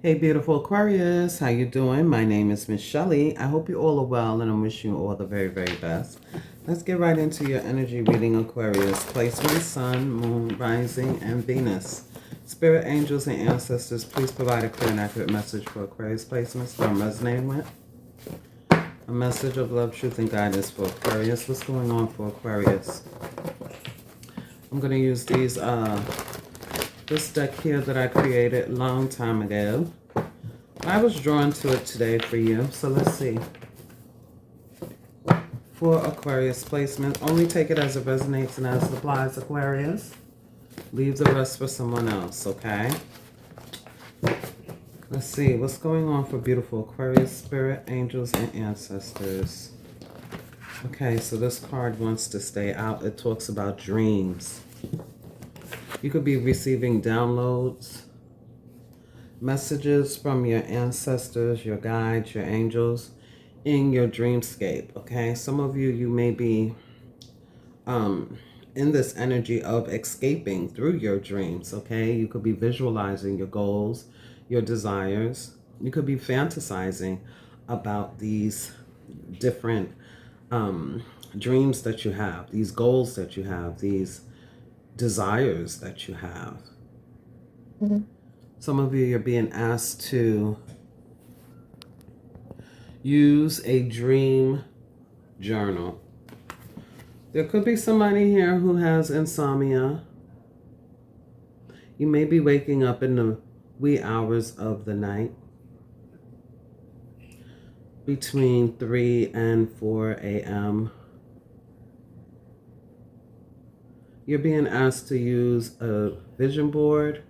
Hey beautiful Aquarius, how you doing? My name is Miss Shelley. I hope you all are well and I'm wishing you all the very, very best. Let's get right into your energy reading, Aquarius. Placement, Sun, Moon, Rising, and Venus. Spirit, angels, and ancestors, please provide a clear and accurate message for Aquarius placements that I'm resonating with. A message of love, truth, and guidance for Aquarius. What's going on for Aquarius? I'm going to use this deck here that I created a long time ago. I was drawn to it today for you, so let's see. For Aquarius placement, only take it as it resonates and as it applies, Aquarius. Leave the rest for someone else, okay? Let's see, what's going on for beautiful Aquarius, spirit, angels, and ancestors. Okay, so this card wants to stay out. It talks about dreams. You could be receiving downloads, messages from your ancestors, your guides, your angels in your dreamscape, okay? Some of you, you may be in this energy of escaping through your dreams, okay? You could be visualizing your goals, your desires. You could be fantasizing about these different dreams that you have, these goals that you have, these desires that you have. Some of you are being asked to use a dream journal. There could be somebody here who has insomnia. You may be waking up in the wee hours of the night between 3 and 4 a.m. You're being asked to use a vision board.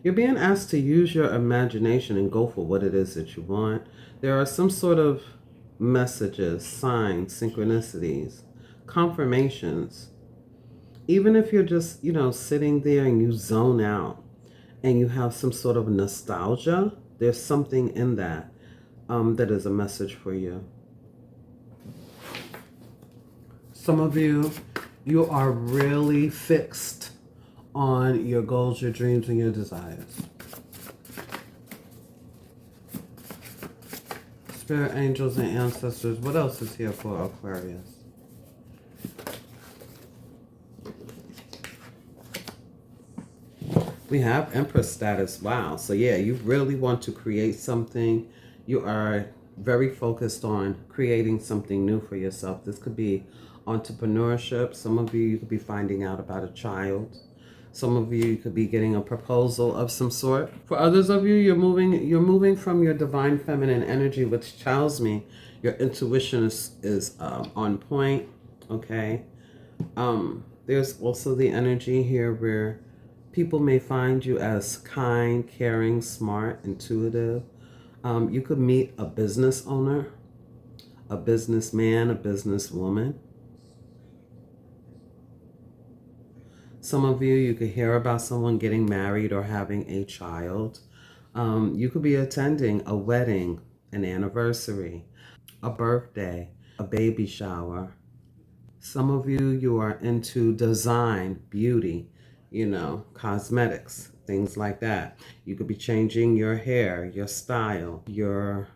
You're being asked to use your imagination and go for what it is that you want. There are some sort of messages, signs, synchronicities, confirmations. Even if you're just, sitting there and you zone out and you have some sort of nostalgia, there's something in that that is a message for you. Some of you, you are really fixed on your goals, your dreams, and your desires. Spirit, angels, and ancestors. What else is here for Aquarius? We have Empress status. Wow. So yeah, you really want to create something. You are very focused on creating something new for yourself. This could be entrepreneurship. Some of you could be finding out about a child. Some of you could be getting a proposal of some sort. For others of you, you're moving from your divine feminine energy, which tells me your intuition is on point. Okay. There's also the energy here where people may find you as kind, caring, smart, intuitive. You could meet a business owner, a businessman, a businesswoman. Some of you, you could hear about someone getting married or having a child. You could be attending a wedding, an anniversary, a birthday, a baby shower. Some of you, you are into design, beauty, cosmetics, things like that. You could be changing your hair, your style, your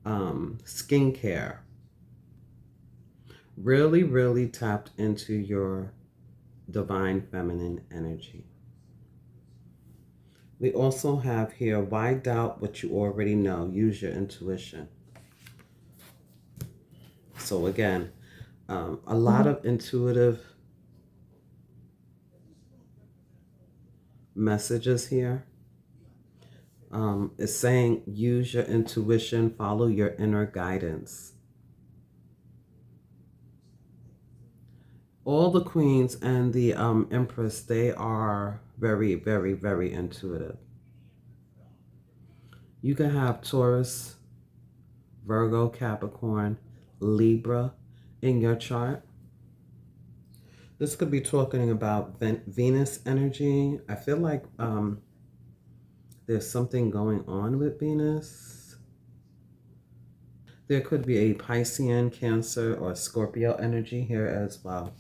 skincare. Really, really tapped into your divine feminine energy. We also have here, why doubt what you already know? Use your intuition. So again, a lot of intuitive messages here. It's saying use your intuition, follow your inner guidance. All the queens and the Empress, they are very, very, very intuitive. You can have Taurus, Virgo, Capricorn, Libra in your chart. This could be talking about Venus energy. I feel like there's something going on with Venus. There could be a Piscean, Cancer, or Scorpio energy here as well.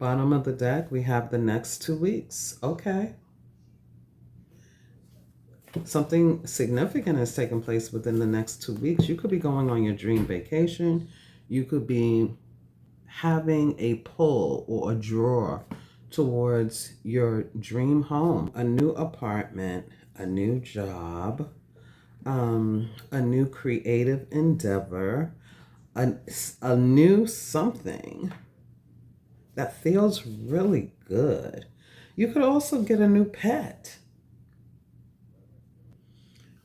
Bottom of the deck, we have the next 2 weeks. Okay. Something significant has taken place within the next 2 weeks. You could be going on your dream vacation. You could be having a pull or a draw towards your dream home, a new apartment, a new job, a new creative endeavor, a new something that feels really good. You could also get a new pet,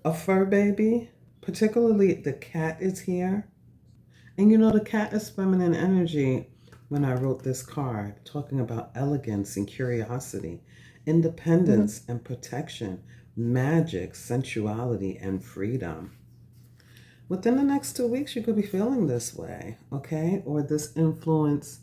a fur baby, particularly the cat is here. And you know, the cat is feminine energy when I wrote this card, talking about elegance and curiosity, independence and protection, magic, sensuality, and freedom. Within the next 2 weeks, you could be feeling this way, okay? Or this influence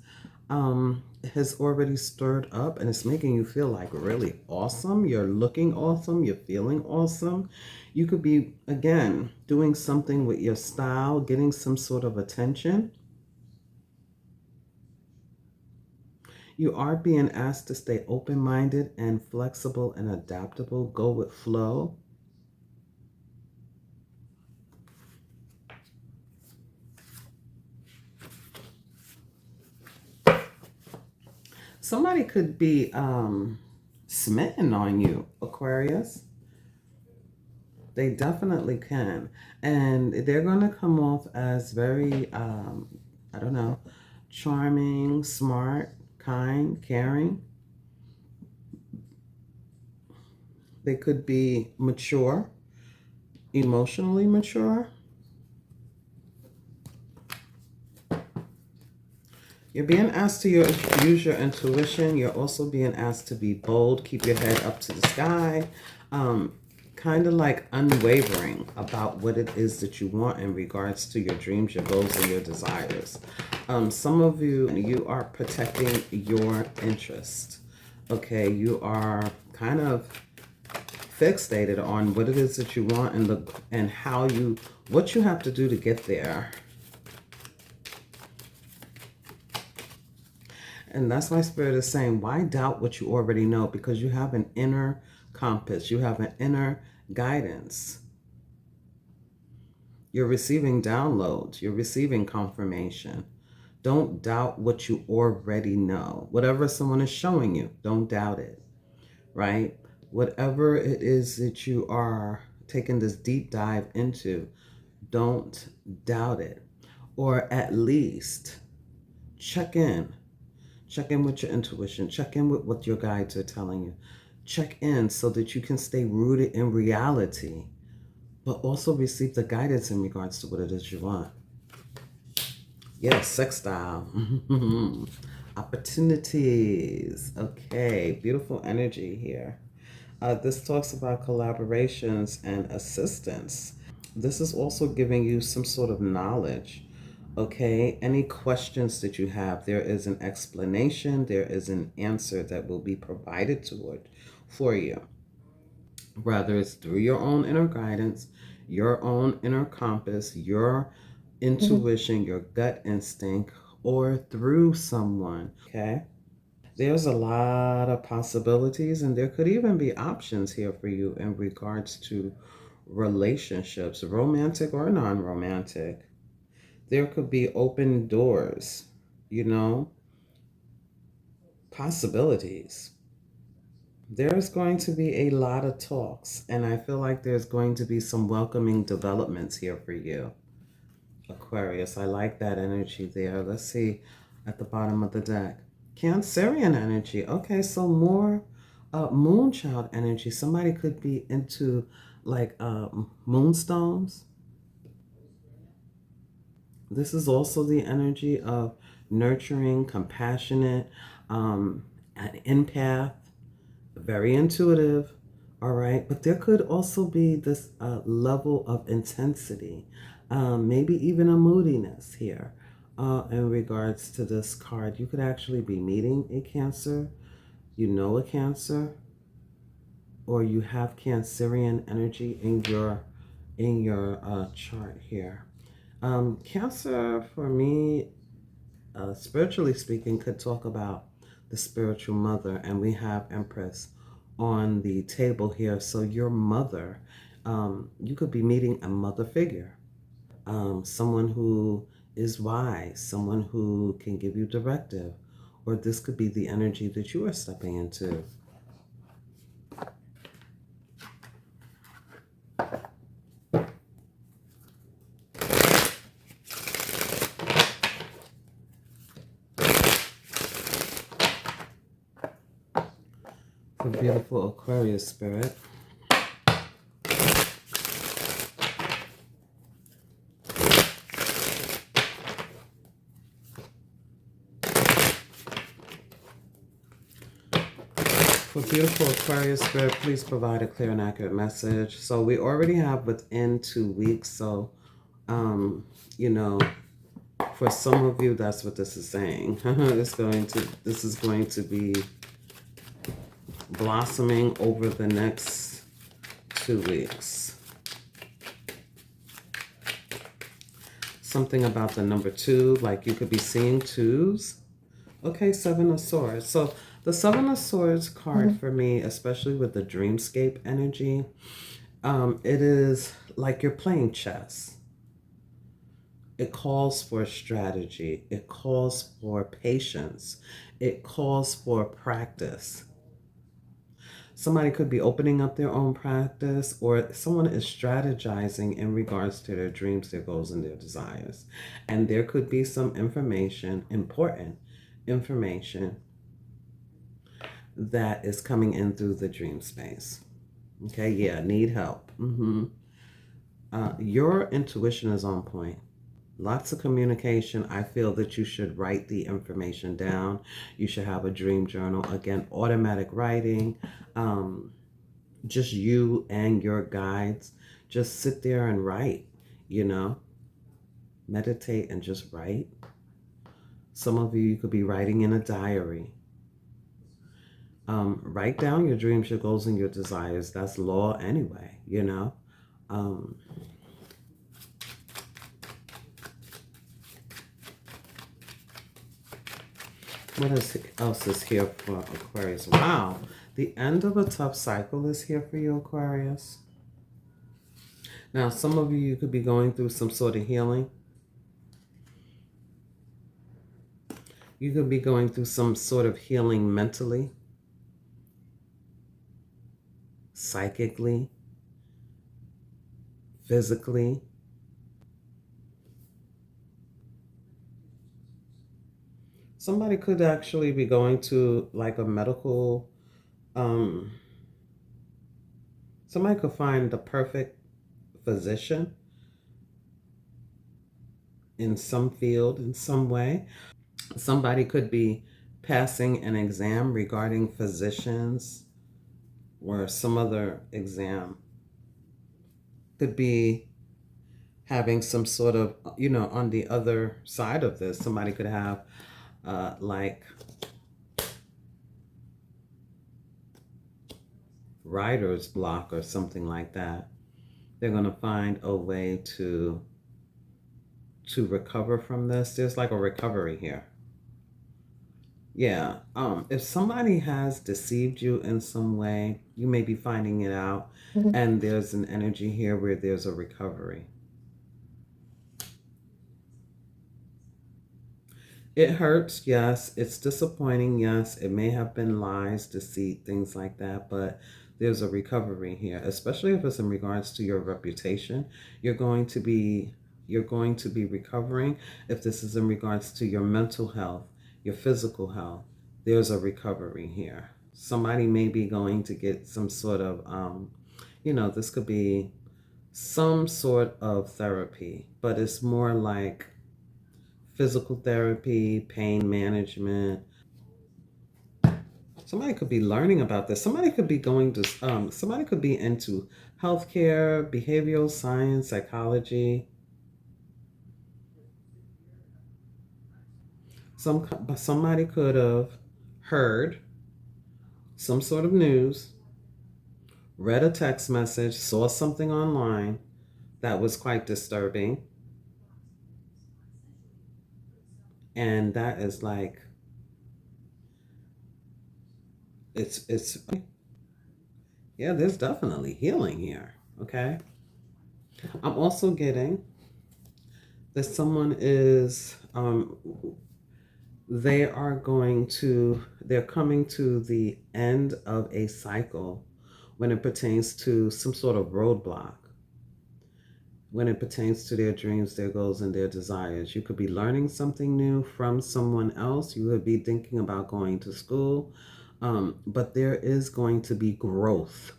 has already stirred up and it's making you feel like really awesome. You're looking awesome. You're feeling awesome. You could be, again, doing something with your style, getting some sort of attention. You are being asked to stay open-minded and flexible and adaptable. Go with flow. Somebody could be smitten on you, Aquarius. They definitely can. And they're going to come off as very, I don't know, charming, smart, kind, caring. They could be mature, emotionally mature. You're being asked to use your intuition. You're also being asked to be bold, keep your head up to the sky, kind of like unwavering about what it is that you want in regards to your dreams, your goals, and your desires. Some of you are protecting your interest. Okay, you are kind of fixated on what it is that you want and what you have to do to get there. And that's why Spirit is saying, why doubt what you already know? Because you have an inner compass. You have an inner guidance. You're receiving downloads. You're receiving confirmation. Don't doubt what you already know. Whatever someone is showing you, don't doubt it, right? Whatever it is that you are taking this deep dive into, don't doubt it. Or at least check in. Check in with your intuition. Check in with what your guides are telling you. Check in so that you can stay rooted in reality, but also receive the guidance in regards to what it is you want. Yes, sextile. Opportunities. Okay, beautiful energy here. This talks about collaborations and assistance. This is also giving you some sort of knowledge. Okay, any questions that you have, there is an explanation, there is an answer that will be provided to it for you. Whether it's through your own inner guidance, your own inner compass, your intuition, your gut instinct, or through someone. Okay, there's a lot of possibilities, and there could even be options here for you in regards to relationships, romantic or non-romantic. There could be open doors, possibilities. There's going to be a lot of talks, and I feel like there's going to be some welcoming developments here for you, Aquarius. I like that energy there. Let's see at the bottom of the deck. Cancerian energy. Okay, so more moonchild energy. Somebody could be into like moonstones. This is also the energy of nurturing, compassionate, an empath, very intuitive, all right? But there could also be this level of intensity, maybe even a moodiness here in regards to this card. You could actually be meeting a Cancer, a Cancer, or you have Cancerian energy in your chart here. Cancer, for me, spiritually speaking, could talk about the spiritual mother, and we have Empress on the table here. So your mother, you could be meeting a mother figure, someone who is wise, someone who can give you directive, or this could be the energy that you are stepping into. For beautiful Aquarius spirit. For beautiful Aquarius spirit, please provide a clear and accurate message. So we already have within 2 weeks. So, you know, for some of you, that's what this is saying. This is going to be blossoming over the next 2 weeks. Something about the number 2, like you could be seeing 2s. Okay, 7 of Swords. So the 7 of Swords card for me, especially with the dreamscape energy, it is like you're playing chess. It calls for strategy. It calls for patience. It calls for practice. Somebody could be opening up their own practice, or someone is strategizing in regards to their dreams, their goals, and their desires. And there could be some information, important information, that is coming in through the dream space. Okay, yeah, need help. Your intuition is on point. Lots of communication. I feel that you should write the information down. You should have a dream journal. Again, automatic writing. Just you and your guides. Just sit there and write, you know. Meditate and just write. Some of you could be writing in a diary. Write down your dreams, your goals, and your desires. That's law anyway, you know. What else is here for Aquarius? Wow, the end of a tough cycle is here for you, Aquarius. Now, some of you could be going through some sort of healing. You could be going through some sort of healing mentally, psychically, physically. Somebody could actually be going to like a medical, somebody could find the perfect physician in some field, in some way. Somebody could be passing an exam regarding physicians or some other exam. Could be having some sort of, you know, on the other side of this, somebody could have like writer's block or something like that. They're going to find a way to recover from this. There's like a recovery here. Yeah. If somebody has deceived you in some way, you may be finding it out. And there's an energy here where there's a recovery. It hurts, yes. It's disappointing, yes. It may have been lies, deceit, things like that, but there's a recovery here, especially if it's in regards to your reputation. You're going to be recovering. If this is in regards to your mental health, your physical health, there's a recovery here. Somebody may be going to get some sort of, you know, this could be some sort of therapy, but it's more like physical therapy, pain management. Somebody could be learning about this. Somebody could be going to, somebody could be into healthcare, behavioral science, psychology. Somebody could have heard some sort of news, read a text message, saw something online that was quite disturbing. And that is like, it's yeah, there's definitely healing here. Okay. I'm also getting that someone is they're coming to the end of a cycle when it pertains to some sort of roadblock, when it pertains to their dreams, their goals, and their desires. You could be learning something new from someone else. You would be thinking about going to school, but there is going to be growth.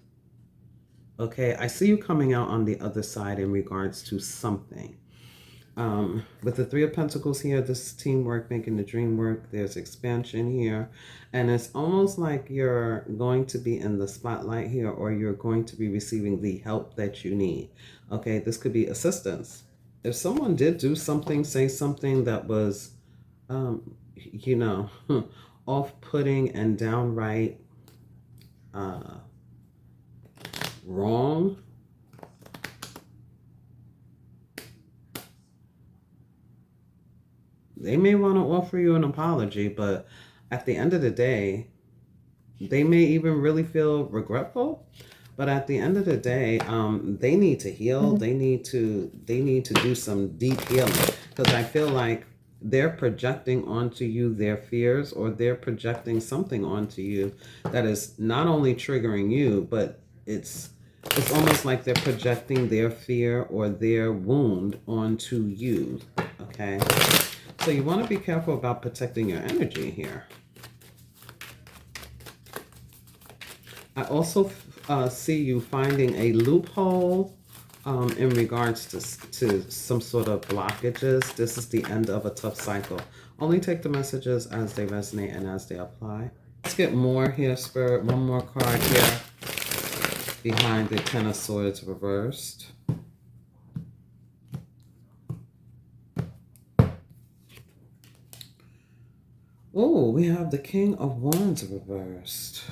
Okay, I see you coming out on the other side in regards to something. With the Three of Pentacles here, this is teamwork, making the dream work. There's expansion here. And it's almost like you're going to be in the spotlight here, or you're going to be receiving the help that you need. Okay, this could be assistance. If someone did do something, say something that was, you know, off-putting and downright wrong, they may want to offer you an apology, but at the end of the day, they may even really feel regretful. But at the end of the day, they need to heal. They need to do some deep healing, because I feel like they're projecting onto you their fears, or they're projecting something onto you that is not only triggering you, but it's almost like they're projecting their fear or their wound onto you. Okay. So you want to be careful about protecting your energy here. I also see you finding a loophole in regards to some sort of blockages. This is the end of a tough cycle. Only take the messages as they resonate and as they apply. Let's get more here, Spirit. One more card here behind the Ten of Swords reversed. Oh, we have the King of Wands reversed.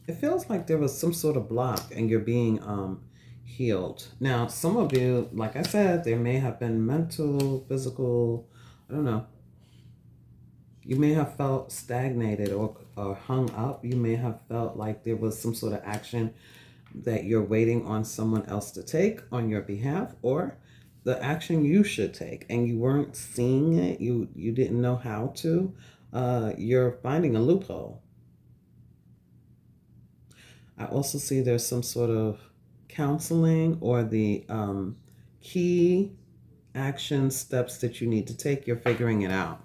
It feels like there was some sort of block and you're being healed. Now, some of you, like I said, there may have been mental, physical, I don't know. You may have felt stagnated or hung up. You may have felt like there was some sort of action that you're waiting on someone else to take on your behalf, or the action you should take and you weren't seeing it. You didn't know how to. You're finding a loophole. I also see there's some sort of counseling or the key action steps that you need to take. You're figuring it out.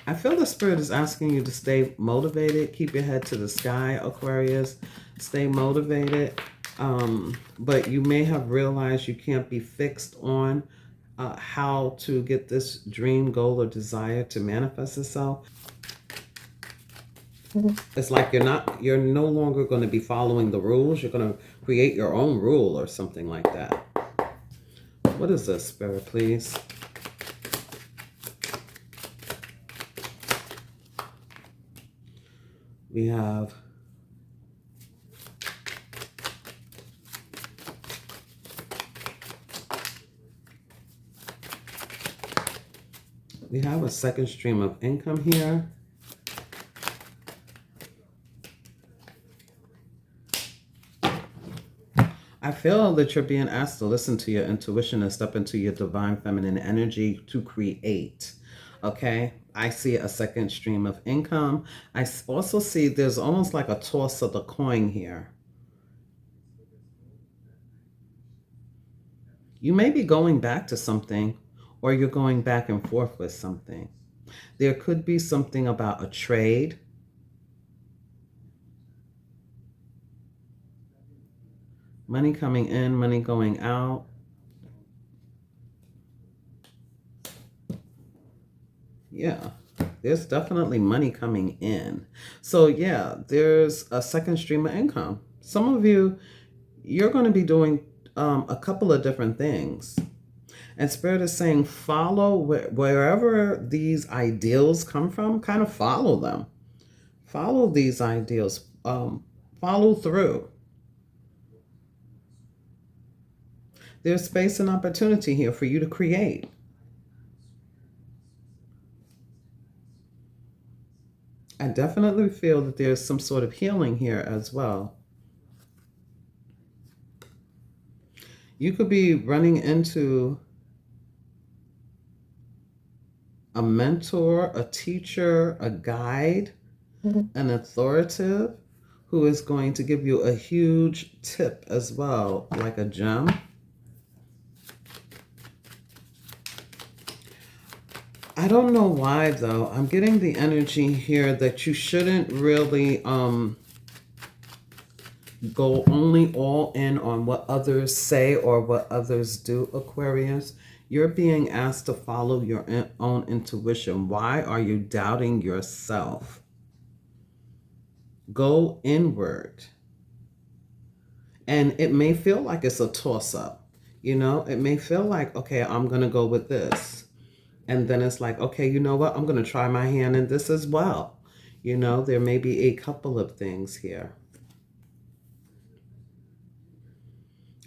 I feel the Spirit is asking you to stay motivated. Keep your head to the sky, Aquarius. Stay motivated. But you may have realized you can't be fixed on how to get this dream, goal, or desire to manifest itself. It's like you're no longer going to be following the rules. You're going to create your own rule or something like that. What is this, Spirit, please? We have a second stream of income here. I feel that you're being asked to listen to your intuition and step into your divine feminine energy to create. Okay? I see a second stream of income. I also see there's almost like a toss of the coin here. You may be going back to something, or you're going back and forth with something. There could be something about a trade. Money coming in, money going out. Yeah, there's definitely money coming in. So yeah, there's a second stream of income. Some of you, you're going to be doing a couple of different things. And Spirit is saying follow wherever these ideals come from, kind of follow them. Follow these ideals. Follow through. There's space and opportunity here for you to create. I definitely feel that there's some sort of healing here as well. You could be running into a mentor, a teacher, a guide, an authoritative who is going to give you a huge tip as well, like a gem. I don't know why though. I'm getting the energy here that you shouldn't really go only all in on what others say or what others do, Aquarius. You're being asked to follow your own intuition. Why are you doubting yourself? Go inward. And it may feel like it's a toss-up. You know, it may feel like, okay, I'm going to go with this. And then it's like, okay, you know what? I'm going to try my hand in this as well. You know, there may be a couple of things here.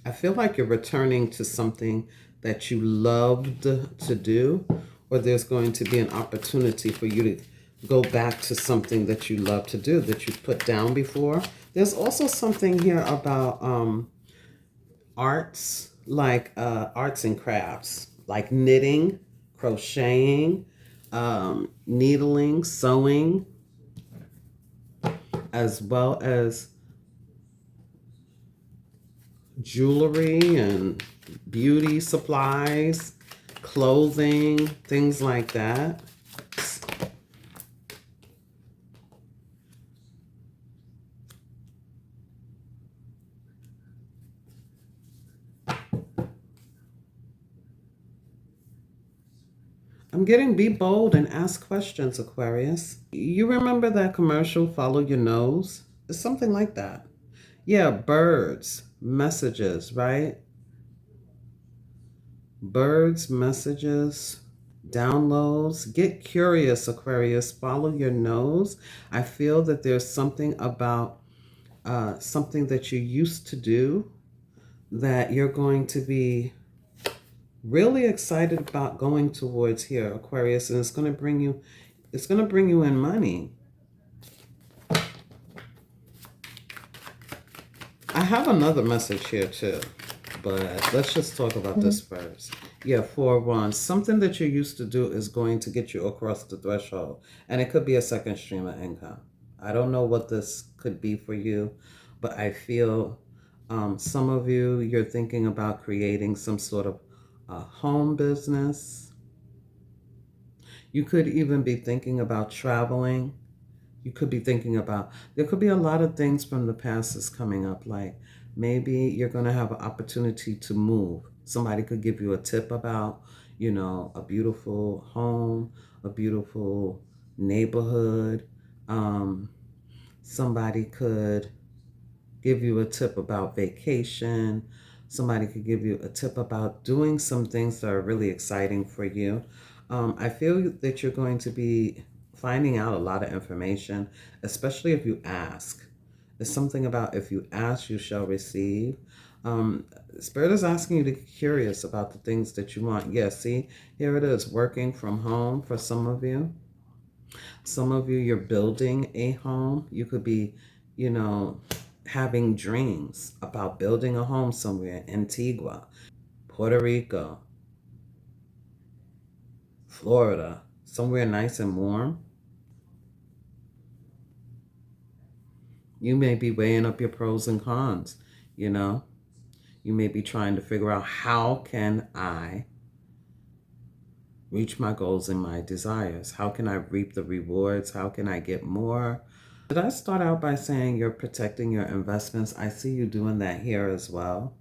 I feel like you're returning to something that you loved to do, or there's going to be an opportunity for you to go back to something that you love to do that you put down before. There's also something here about arts, like arts and crafts, like knitting, crocheting, needling, sewing, as well as jewelry and beauty supplies, clothing, things like that. I'm getting be bold and ask questions, Aquarius. You remember that commercial, Follow Your Nose? It's something like that. Yeah, birds, messages, right? Birds, messages, downloads. Get curious, Aquarius. Follow your nose. I feel that there's something about something that you used to do that you're going to be really excited about going towards here, Aquarius, and it's going to bring you in money. I have another message here too, but let's just talk about this first. Yeah, 4-1. Something that you used to do is going to get you across the threshold, and it could be a second stream of income. I don't know what this could be for you, but I feel some of you, you're thinking about creating some sort of home business. You could even be thinking about traveling. You could be thinking about, there could be a lot of things from the past that's coming up. Like maybe you're going to have an opportunity to move. Somebody could give you a tip about, you know, a beautiful home, a beautiful neighborhood. Somebody could give you a tip about vacation. Somebody could give you a tip about doing some things that are really exciting for you. I feel that you're going to be finding out a lot of information, especially if you ask. There's something about if you ask, you shall receive. Spirit is asking you to be curious about the things that you want. Yeah, see, here it is, working from home for some of you. Some of you, you're building a home. You could be, you know, having dreams about building a home somewhere in Antigua, Puerto Rico, Florida, somewhere nice and warm. You may be weighing up your pros and cons, you know. You may be trying to figure out, how can I reach my goals and my desires? How can I reap the rewards? How can I get more? Did I start out by saying you're protecting your investments? I see you doing that here as well.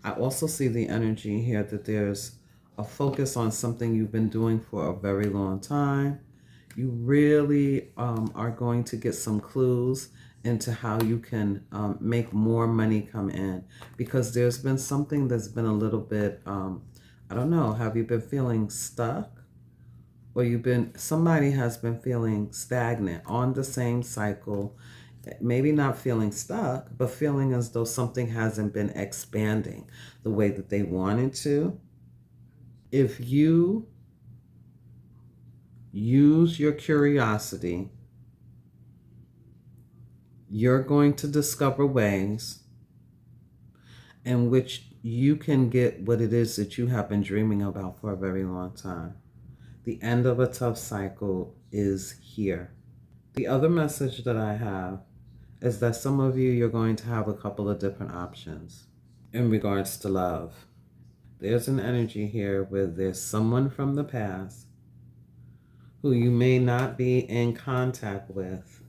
I also see the energy here that there's a focus on something you've been doing for a very long time. You really are going to get some clues into how you can make more money come in, because there's been something that's been a little bit, I don't know, have you been feeling stuck? Or somebody has been feeling stagnant on the same cycle, Maybe not feeling stuck, but feeling as though something hasn't been expanding the way that they wanted to. If you use your curiosity, you're going to discover ways in which you can get what it is that you have been dreaming about for a very long time. The end of a tough cycle is here. The other message that I have is that some of you, you're going to have a couple of different options in regards to love. There's an energy here where there's someone from the past who you may not be in contact with,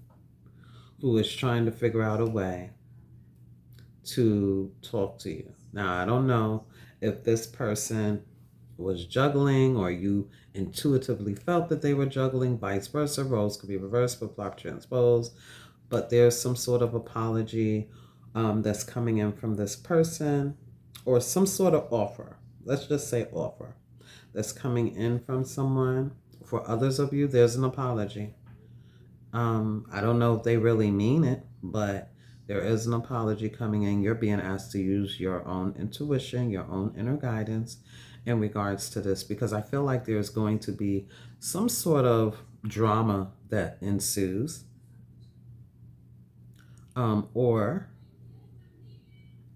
who is trying to figure out a way to talk to you. Now, I don't know if this person was juggling or you intuitively felt that they were juggling, vice versa. Roles could be reversed, flip flop, transposed, but there's some sort of apology that's coming in from this person, or some sort of offer. Let's just say offer that's coming in from someone. For others of you, there's an apology. I don't know if they really mean it, but there is an apology coming in. You're being asked to use your own intuition, your own inner guidance in regards to this, because I feel like there's going to be some sort of drama that ensues, or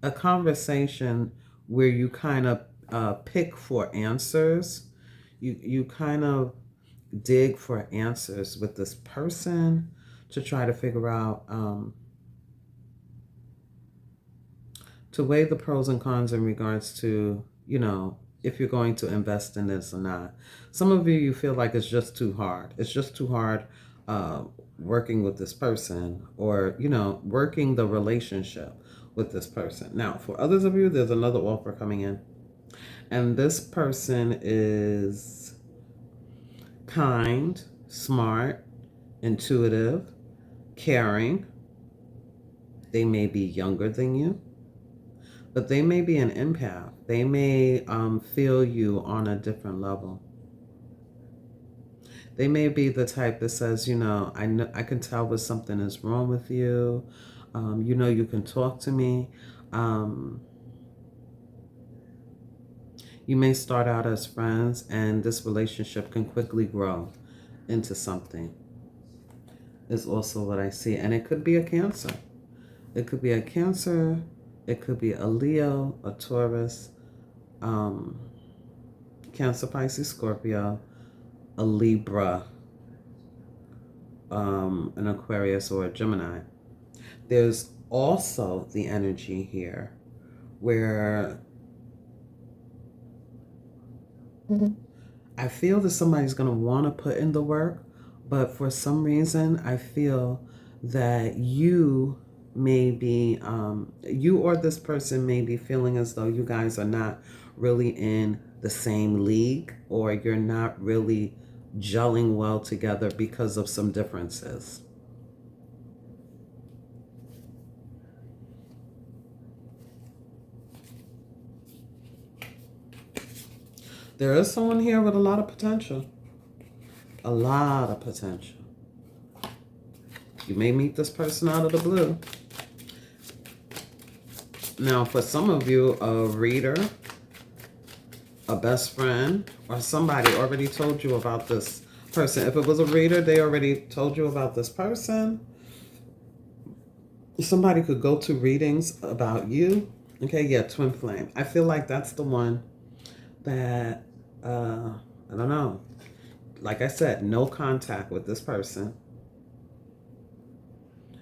a conversation where you kind of pick for answers. You kind of dig for answers with this person to try to figure out, to weigh the pros and cons in regards to, if you're going to invest in this or not. Some of you feel like it's just too hard. It's just too hard working with this person, or, working the relationship with this person. Now, for others of you, there's another offer coming in. And this person is kind, smart, intuitive, caring. They may be younger than you, but they may be an empath. They may feel you on a different level. They may be the type that says, I can tell when something is wrong with you. You can talk to me. You may start out as friends, and this relationship can quickly grow into something, is also what I see. And it could be a Cancer. It could be a Cancer. It could be a Leo, a Taurus, Cancer, Pisces, Scorpio, a Libra, an Aquarius, or a Gemini. There's also the energy here where I feel that somebody's going to want to put in the work, but for some reason, I feel that you or this person may be feeling as though you guys are not really in the same league, or you're not really gelling well together because of some differences. There is someone here with a lot of potential. A lot of potential. You may meet this person out of the blue. Now, for some of you, a reader, a best friend, or somebody already told you about this person. If it was a reader, they already told you about this person. Somebody could go to readings about you. Okay, yeah, twin flame. I feel like that's the one that, I don't know. Like I said, no contact with this person.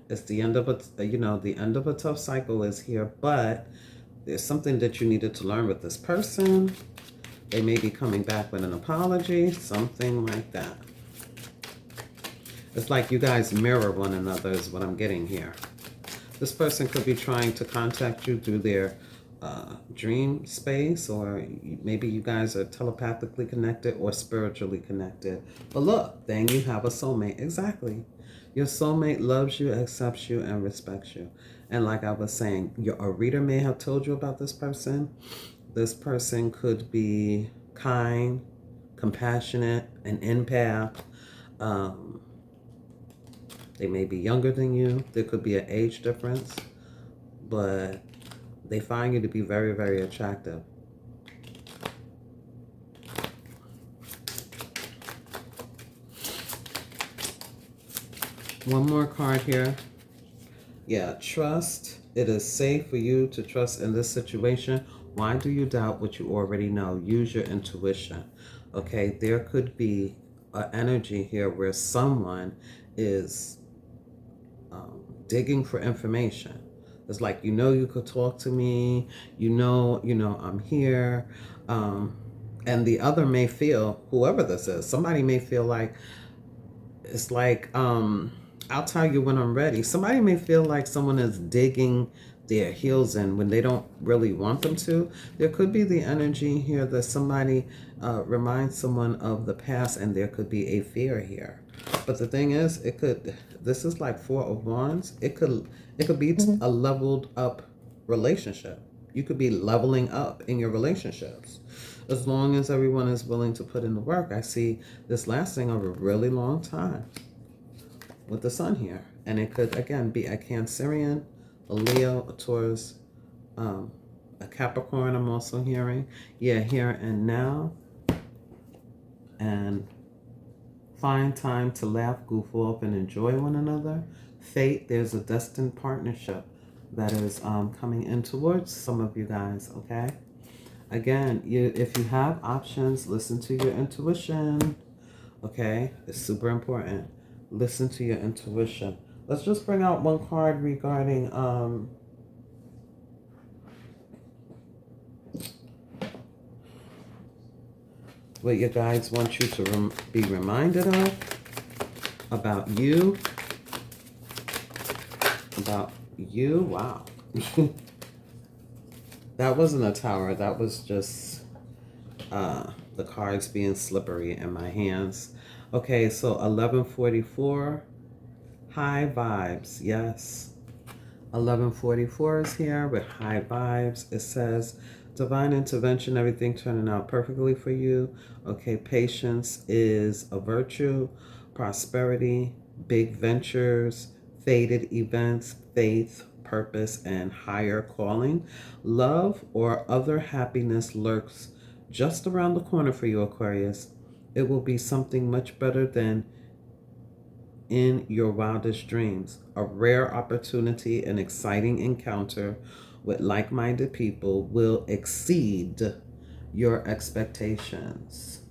It's the end of the end of a tough cycle is here, but there's something that you needed to learn with this person. They may be coming back with an apology, something like that. It's like you guys mirror one another is what I'm getting here. This person could be trying to contact you through their dream space, or maybe you guys are telepathically connected or spiritually connected. But look, then you have a soulmate. Exactly. Your soulmate loves you, accepts you, and respects you. And like I was saying, a reader may have told you about this person. This person could be kind, compassionate, an empath. They may be younger than you. There could be an age difference, but they find you to be very, very attractive. One more card here. Yeah, trust. It is safe for you to trust in this situation. Why do you doubt what you already know? Use your intuition. Okay, there could be an energy here where someone is digging for information. It's like, you could talk to me, I'm here. And the other may feel, whoever this is, somebody may feel like, it's like, I'll tell you when I'm ready. Somebody may feel like someone is digging their heels in when they don't really want them to. There could be the energy here that somebody reminds someone of the past, and there could be a fear here. But the thing is, this is like Four of Wands. It could be a leveled up relationship. You could be leveling up in your relationships. As long as everyone is willing to put in the work. I see this lasting over a really long time with the sun here. And it could, again, be a Cancerian, a Leo, a Taurus, a Capricorn I'm also hearing. Yeah, here and now. And find time to laugh, goof off, and enjoy one another. Fate, there's a destined partnership that is coming in towards some of you guys, okay? Again, if you have options, listen to your intuition, okay? It's super important. Listen to your intuition. Let's just bring out one card regarding what your guides want you to be reminded of, about you. Wow. That wasn't a tower. That was just the cards being slippery in my hands. Okay, so 1144, high vibes. Yes. 1144 is here with high vibes. It says, divine intervention, everything turning out perfectly for you. Okay, patience is a virtue. Prosperity, big ventures, fated events, faith, purpose, and higher calling. Love or other happiness lurks just around the corner for you, Aquarius. It will be something much better than in your wildest dreams. A rare opportunity, an exciting encounter with like-minded people will exceed your expectations.